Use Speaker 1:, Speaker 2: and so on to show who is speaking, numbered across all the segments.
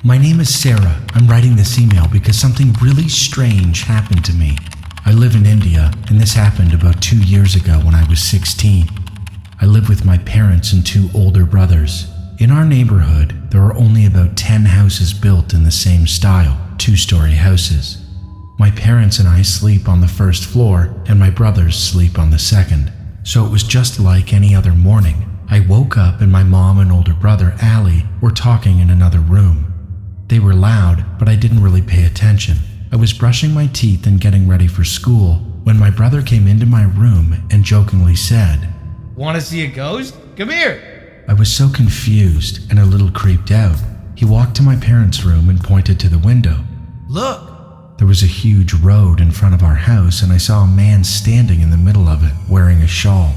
Speaker 1: My name is Sarah. I'm writing this email because something really strange happened to me. I live in India, and this happened about 2 years ago when I was 16. I live with my parents and 2 older brothers. In our neighborhood, there are only about 10 houses built in the same style, 2-story houses. My parents and I sleep on the first floor, and my brothers sleep on the second. So it was just like any other morning. I woke up and my mom and older brother, Ali, were talking in another room. They were loud, but I didn't really pay attention. I was brushing my teeth and getting ready for school when my brother came into my room and jokingly said,
Speaker 2: "Want to see a ghost? Come here."
Speaker 1: I was so confused and a little creeped out. He walked to my parents' room and pointed to the window.
Speaker 2: "Look."
Speaker 1: There was a huge road in front of our house, and I saw a man standing in the middle of it wearing a shawl.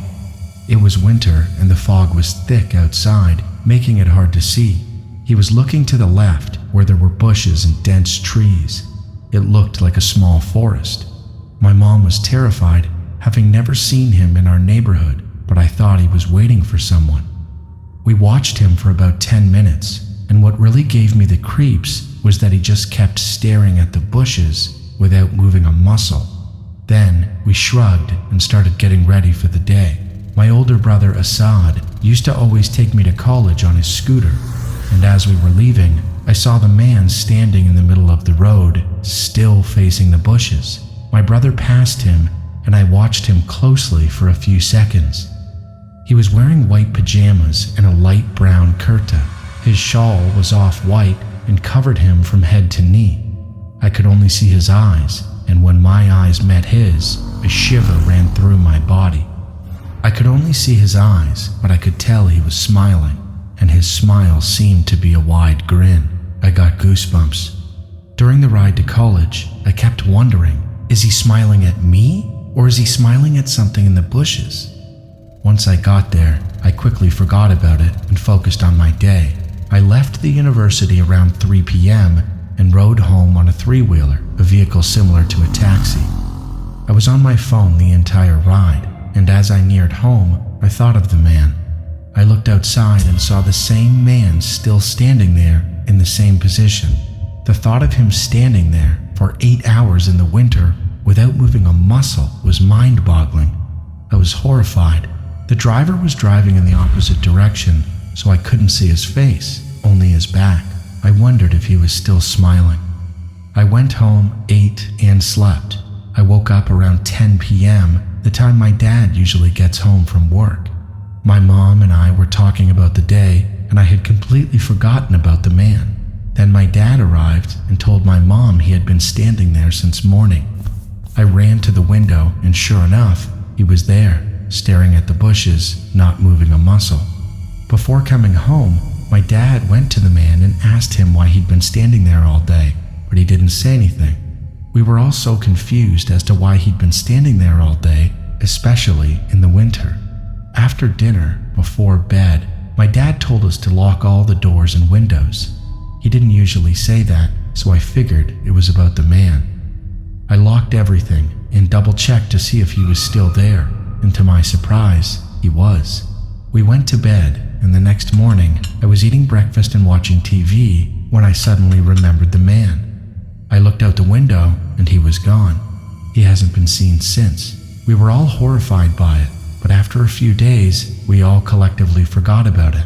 Speaker 1: It was winter and the fog was thick outside, making it hard to see. He was looking to the left where there were bushes and dense trees. It looked like a small forest. My mom was terrified, having never seen him in our neighborhood, but I thought he was waiting for someone. We watched him for about 10 minutes, and what really gave me the creeps was that he just kept staring at the bushes without moving a muscle. Then we shrugged and started getting ready for the day. My older brother Assad used to always take me to college on his scooter, and as we were leaving, I saw the man standing in the middle of the road, still facing the bushes. My brother passed him, and I watched him closely for a few seconds. He was wearing white pajamas and a light brown kurta. His shawl was off-white and covered him from head to knee. I could only see his eyes, and when my eyes met his, a shiver ran through my body. I could only see his eyes, but I could tell he was smiling, and his smile seemed to be a wide grin. I got goosebumps. During the ride to college, I kept wondering, is he smiling at me, or is he smiling at something in the bushes? Once I got there, I quickly forgot about it and focused on my day. I left the university around 3 p.m. and rode home on a 3-wheeler, a vehicle similar to a taxi. I was on my phone the entire ride, and as I neared home, I thought of the man. I looked outside and saw the same man still standing there in the same position. The thought of him standing there for 8 hours in the winter without moving a muscle was mind-boggling. I was horrified. The driver was driving in the opposite direction, so I couldn't see his face, only his back. I wondered if he was still smiling. I went home, ate, and slept. I woke up around 10 p.m., the time my dad usually gets home from work. My mom and I were talking about the day, and I had completely forgotten about the man. Then my dad arrived and told my mom he had been standing there since morning. I ran to the window, and sure enough, he was there, staring at the bushes, not moving a muscle. Before coming home, my dad went to the man and asked him why he'd been standing there all day, but he didn't say anything. We were all so confused as to why he'd been standing there all day, especially in the winter. After dinner, before bed, my dad told us to lock all the doors and windows. He didn't usually say that, so I figured it was about the man. I locked everything and double-checked to see if he was still there, and to my surprise, he was. We went to bed, and the next morning, I was eating breakfast and watching TV when I suddenly remembered the man. I looked out the window, and he was gone. He hasn't been seen since. We were all horrified by it, but after a few days, we all collectively forgot about it.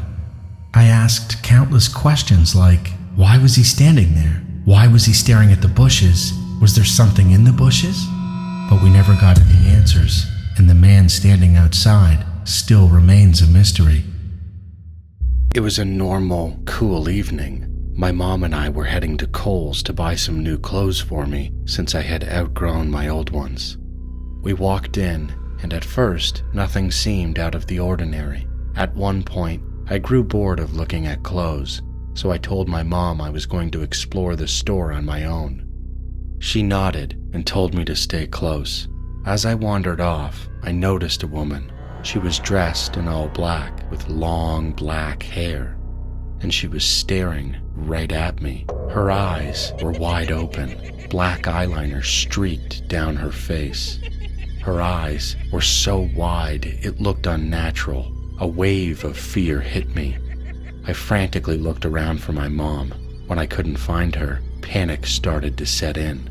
Speaker 1: I asked countless questions like, why was he standing there? Why was he staring at the bushes? Was there something in the bushes? But we never got any answers, and the man standing outside still remains a mystery.
Speaker 3: It was a normal, cool evening. My mom and I were heading to Kohl's to buy some new clothes for me since I had outgrown my old ones. We walked in, and at first, nothing seemed out of the ordinary. At one point, I grew bored of looking at clothes, so I told my mom I was going to explore the store on my own. She nodded and told me to stay close. As I wandered off, I noticed a woman. She was dressed in all black with long black hair, and she was staring right at me. Her eyes were wide open, black eyeliner streaked down her face. Her eyes were so wide it looked unnatural. A wave of fear hit me. I frantically looked around for my mom. When I couldn't find her, panic started to set in.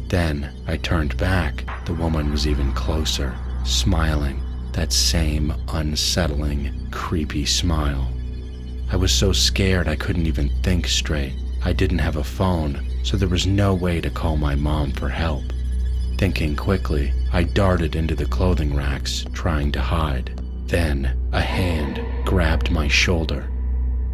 Speaker 3: Then I turned back. The woman was even closer, smiling, that same unsettling, creepy smile. I was so scared I couldn't even think straight. I didn't have a phone, so there was no way to call my mom for help. Thinking quickly, I darted into the clothing racks, trying to hide. Then a hand grabbed my shoulder.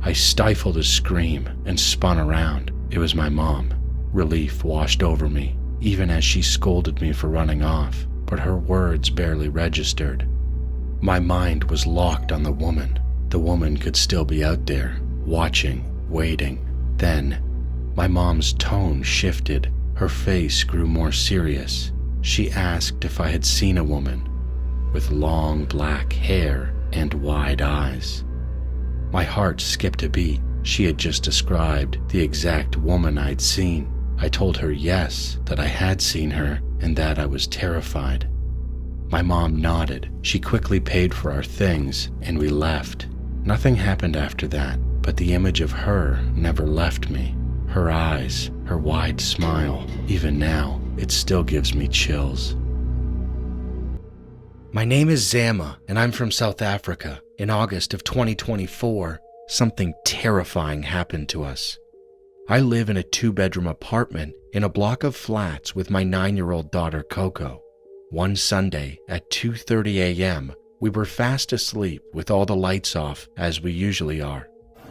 Speaker 3: I stifled a scream and spun around. It was my mom. Relief washed over me, even as she scolded me for running off, but her words barely registered. My mind was locked on the woman. The woman could still be out there, watching, waiting. Then, my mom's tone shifted. Her face grew more serious. She asked if I had seen a woman with long black hair and wide eyes. My heart skipped a beat. She had just described the exact woman I'd seen. I told her yes, that I had seen her and that I was terrified. My mom nodded. She quickly paid for our things and we left. Nothing happened after that, but the image of her never left me. Her eyes, her wide smile, even now, it still gives me chills. My name is Zama, and I'm from South Africa. In August of 2024, something terrifying happened to us. I live in a 2-bedroom apartment in a block of flats with my 9-year-old daughter Coco. One Sunday at 2:30 a.m., we were fast asleep with all the lights off, as we usually are.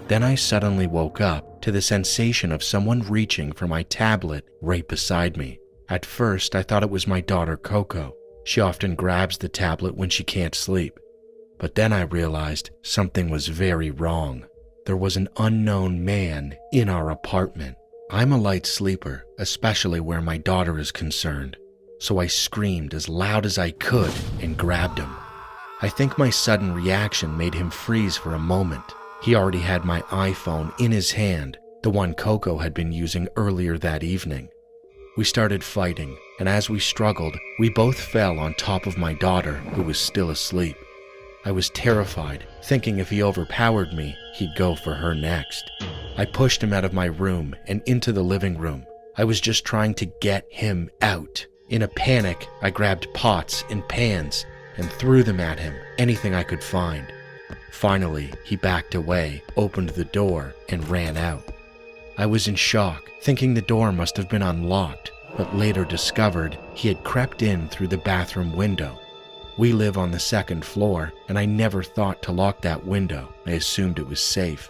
Speaker 3: Then I suddenly woke up to the sensation of someone reaching for my tablet right beside me. At first, I thought it was my daughter Coco. She often grabs the tablet when she can't sleep. But then I realized something was very wrong. There was an unknown man in our apartment. I'm a light sleeper, especially where my daughter is concerned. So I screamed as loud as I could and grabbed him. I think my sudden reaction made him freeze for a moment. He already had my iPhone in his hand, the one Coco had been using earlier that evening. We started fighting, and as we struggled, we both fell on top of my daughter, who was still asleep. I was terrified, thinking if he overpowered me, he'd go for her next. I pushed him out of my room and into the living room. I was just trying to get him out. In a panic, I grabbed pots and pans and threw them at him, anything I could find. Finally, he backed away, opened the door, and ran out. I was in shock, thinking the door must have been unlocked, but later discovered he had crept in through the bathroom window. We live on the 2nd floor, and I never thought to lock that window. I assumed it was safe.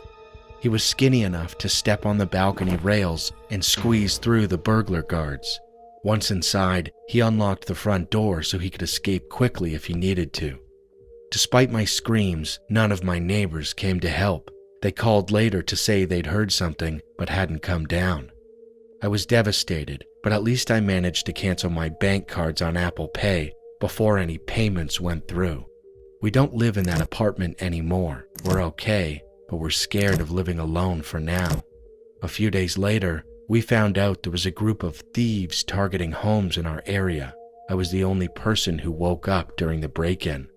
Speaker 3: He was skinny enough to step on the balcony rails and squeeze through the burglar guards. Once inside, he unlocked the front door so he could escape quickly if he needed to. Despite my screams, none of my neighbors came to help. They called later to say they'd heard something, but hadn't come down. I was devastated, but at least I managed to cancel my bank cards on Apple Pay before any payments went through. We don't live in that apartment anymore. We're okay, but we're scared of living alone for now. A few days later, we found out there was a group of thieves targeting homes in our area. I was the only person who woke up during the break-in.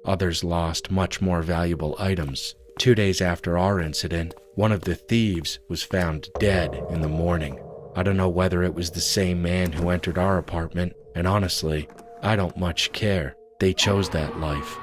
Speaker 3: Others lost much more valuable items. 2 days after our incident, one of the thieves was found dead in the morning. I don't know whether it was the same man who entered our apartment, and honestly, I don't much care. They chose that life.